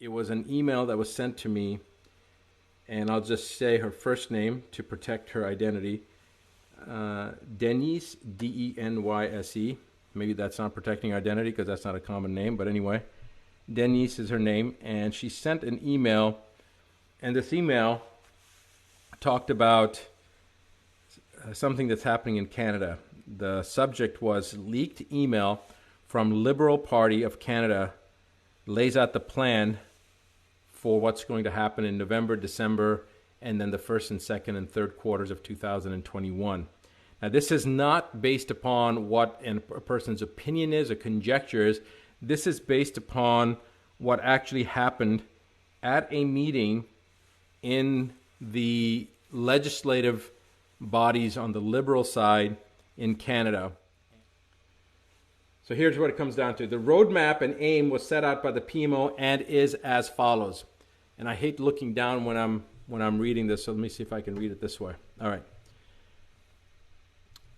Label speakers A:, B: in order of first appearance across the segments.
A: it was an email that was sent to me, and I'll just say her first name to protect her identity. Denise, DenYse. Maybe that's not protecting her identity because that's not a common name, but anyway, Denise is her name, and she sent an email, and this email talked about something that's happening in Canada. The subject was leaked email from Liberal Party of Canada lays out the plan for what's going to happen in November, December, and then the first and second and third quarters of 2021. Now, this is not based upon what a person's opinion is or conjecture is. This is based upon what actually happened at a meeting in the legislative bodies on the Liberal side in Canada. So here's what it comes down to. The roadmap and aim was set out by the PMO and is as follows. And I hate looking down when I'm reading this, so let me see if I can read it this way. All right.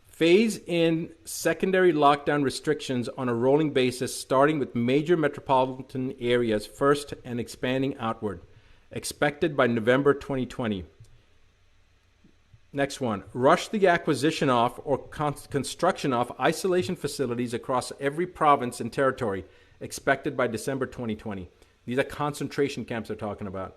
A: Phase in secondary lockdown restrictions on a rolling basis, starting with major metropolitan areas first and expanding outward. Expected by November 2020. Next one. Rush the acquisition of or construction of isolation facilities across every province and territory. Expected by December 2020. These are concentration camps they're talking about.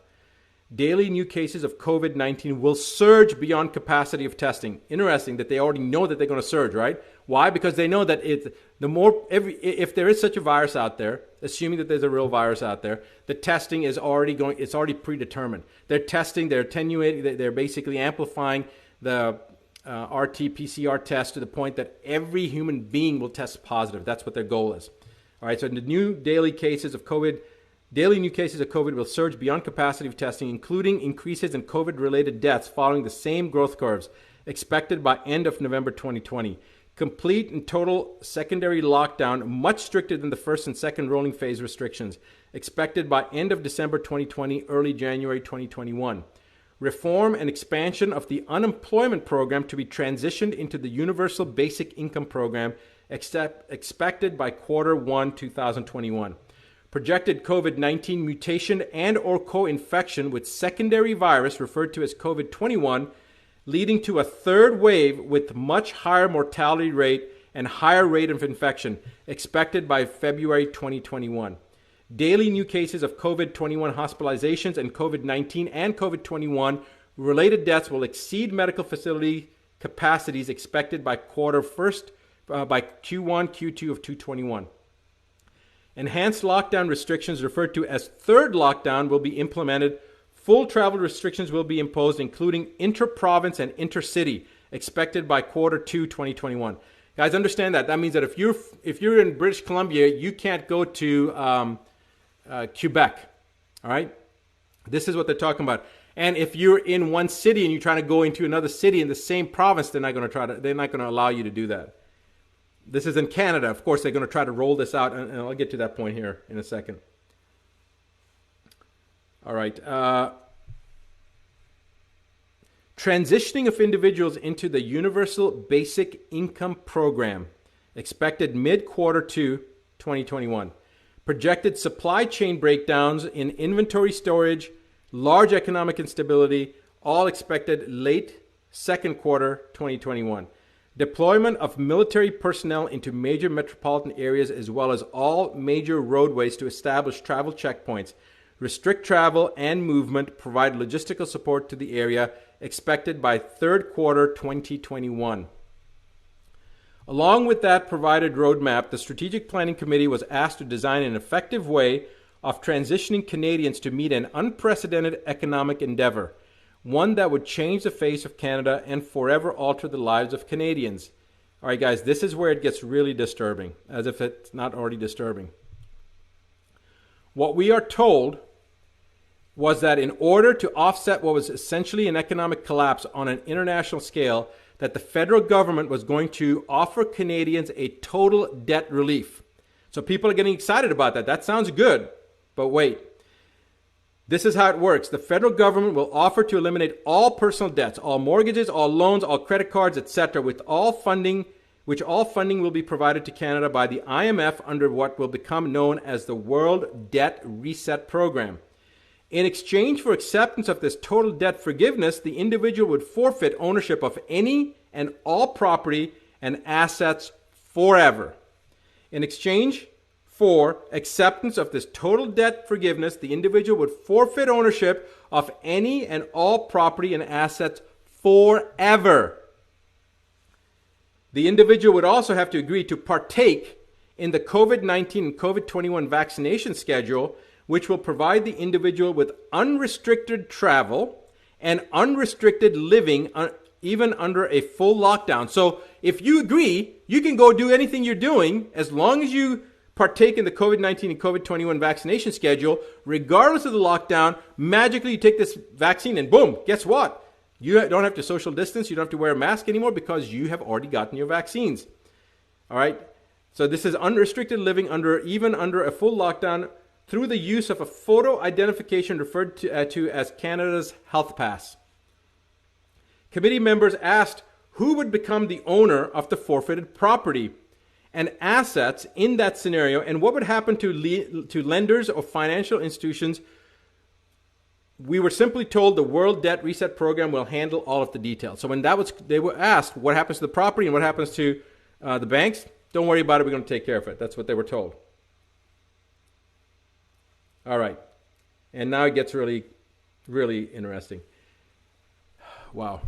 A: Daily new cases of COVID-19 will surge beyond capacity of testing. Interesting that they already know that they're going to surge, right? Why? Because they know that if there is such a virus out there, assuming that there's a real virus out there, the testing is already going. It's already predetermined. They're testing. They're attenuating. They're basically amplifying the RT-PCR test to the point that every human being will test positive. That's what their goal is. All right. So the new daily new cases of COVID will surge beyond capacity of testing, including increases in COVID-related deaths following the same growth curves, expected by end of November 2020. Complete and total secondary lockdown, much stricter than the first and second rolling phase restrictions, expected by end of December 2020, early January 2021. Reform and expansion of the unemployment program to be transitioned into the Universal Basic Income Program, expected by Q1 2021. Projected COVID-19 mutation and or co-infection with secondary virus referred to as COVID-21, leading to a third wave with much higher mortality rate and higher rate of infection, expected by February 2021. Daily new cases of COVID-21 hospitalizations and COVID-19 and COVID-21 related deaths will exceed medical facility capacities expected by Q1, Q2 of 2021. Enhanced lockdown restrictions referred to as third lockdown will be implemented. Full travel restrictions will be imposed, including inter-province and intercity, expected by Q2 2021. Guys, understand that. That means that if you're in British Columbia, you can't go to Quebec. All right? This is what they're talking about. And if you're in one city and you're trying to go into another city in the same province, they're not going to allow you to do that. This is in Canada. Of course, they're going to try to roll this out, and I'll get to that point here in a second. All right. Transitioning of individuals into the Universal Basic Income Program, expected mid-Q2 2021. Projected supply chain breakdowns in inventory storage, large economic instability, all expected late second quarter 2021. Deployment of military personnel into major metropolitan areas as well as all major roadways to establish travel checkpoints, restrict travel and movement, provide logistical support to the area, expected by third quarter 2021. Along with that provided roadmap, the Strategic Planning Committee was asked to design an effective way of transitioning Canadians to meet an unprecedented economic endeavor, one that would change the face of Canada and forever alter the lives of Canadians. All right, guys, this is where it gets really disturbing, as if it's not already disturbing. What we are told was that in order to offset what was essentially an economic collapse on an international scale, that the federal government was going to offer Canadians a total debt relief. So people are getting excited about that. That sounds good, but wait. This is how it works. The federal government will offer to eliminate all personal debts, all mortgages, all loans, all credit cards, etc., with all funding which all funding will be provided to Canada by the IMF under what will become known as the World Debt Reset Program. In exchange for acceptance of this total debt forgiveness, the individual would forfeit ownership of any and all property and assets forever. In exchange for acceptance of this total debt forgiveness, the individual would forfeit ownership of any and all property and assets forever. The individual would also have to agree to partake in the COVID-19 and COVID-21 vaccination schedule, which will provide the individual with unrestricted travel and unrestricted living even under a full lockdown. So if you agree, you can go do anything you're doing as long as you partake in the COVID-19 and COVID-21 vaccination schedule, regardless of the lockdown. Magically, you take this vaccine and boom, guess what? You don't have to social distance. You don't have to wear a mask anymore because you have already gotten your vaccines. All right? So this is unrestricted living even under a full lockdown through the use of a photo identification referred to as Canada's Health Pass. Committee members asked who would become the owner of the forfeited property and assets in that scenario, and what would happen to lenders or financial institutions. We were simply told the World Debt Reset Program will handle all of the details. So when they were asked what happens to the property and what happens to the banks, don't worry about it, we're going to take care of it. That's what they were told. All right. And now it gets really, really interesting. Wow.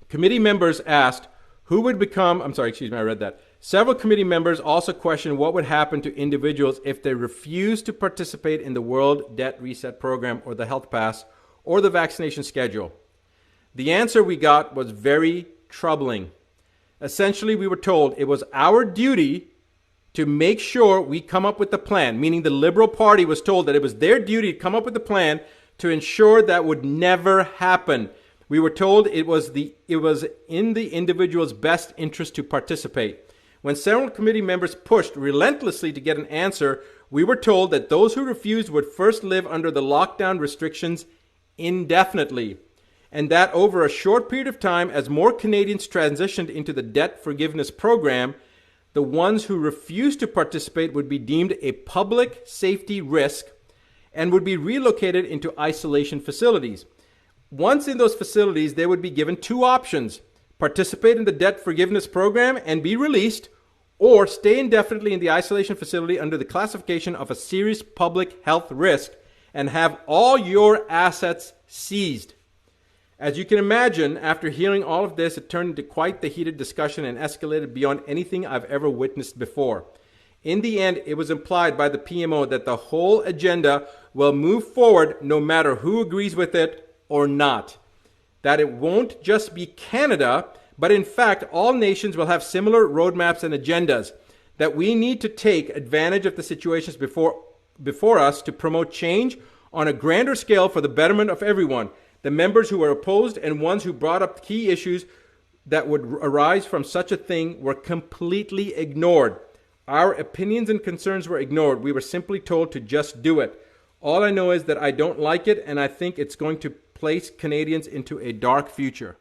A: Committee members asked who would become, I read that. Several committee members also questioned what would happen to individuals if they refused to participate in the World Debt Reset Program or the Health Pass or the vaccination schedule. The answer we got was very troubling. Essentially, we were told it was our duty to make sure we come up with the plan, meaning the Liberal Party was told that it was their duty to come up with a plan to ensure that would never happen. We were told it was in the individual's best interest to participate. When several committee members pushed relentlessly to get an answer, we were told that those who refused would first live under the lockdown restrictions indefinitely, and that over a short period of time, as more Canadians transitioned into the debt forgiveness program, the ones who refused to participate would be deemed a public safety risk and would be relocated into isolation facilities. Once in those facilities, they would be given two options: participate in the debt forgiveness program and be released, or stay indefinitely in the isolation facility under the classification of a serious public health risk and have all your assets seized. As you can imagine, after hearing all of this, it turned into quite the heated discussion and escalated beyond anything I've ever witnessed before. In the end, it was implied by the PMO that the whole agenda will move forward no matter who agrees with it or not. That it won't just be Canada, but in fact, all nations will have similar roadmaps and agendas, that we need to take advantage of the situations before us to promote change on a grander scale for the betterment of everyone. The members who were opposed and ones who brought up key issues that would arise from such a thing were completely ignored. Our opinions and concerns were ignored. We were simply told to just do it. All I know is that I don't like it, and I think it's going to place Canadians into a dark future.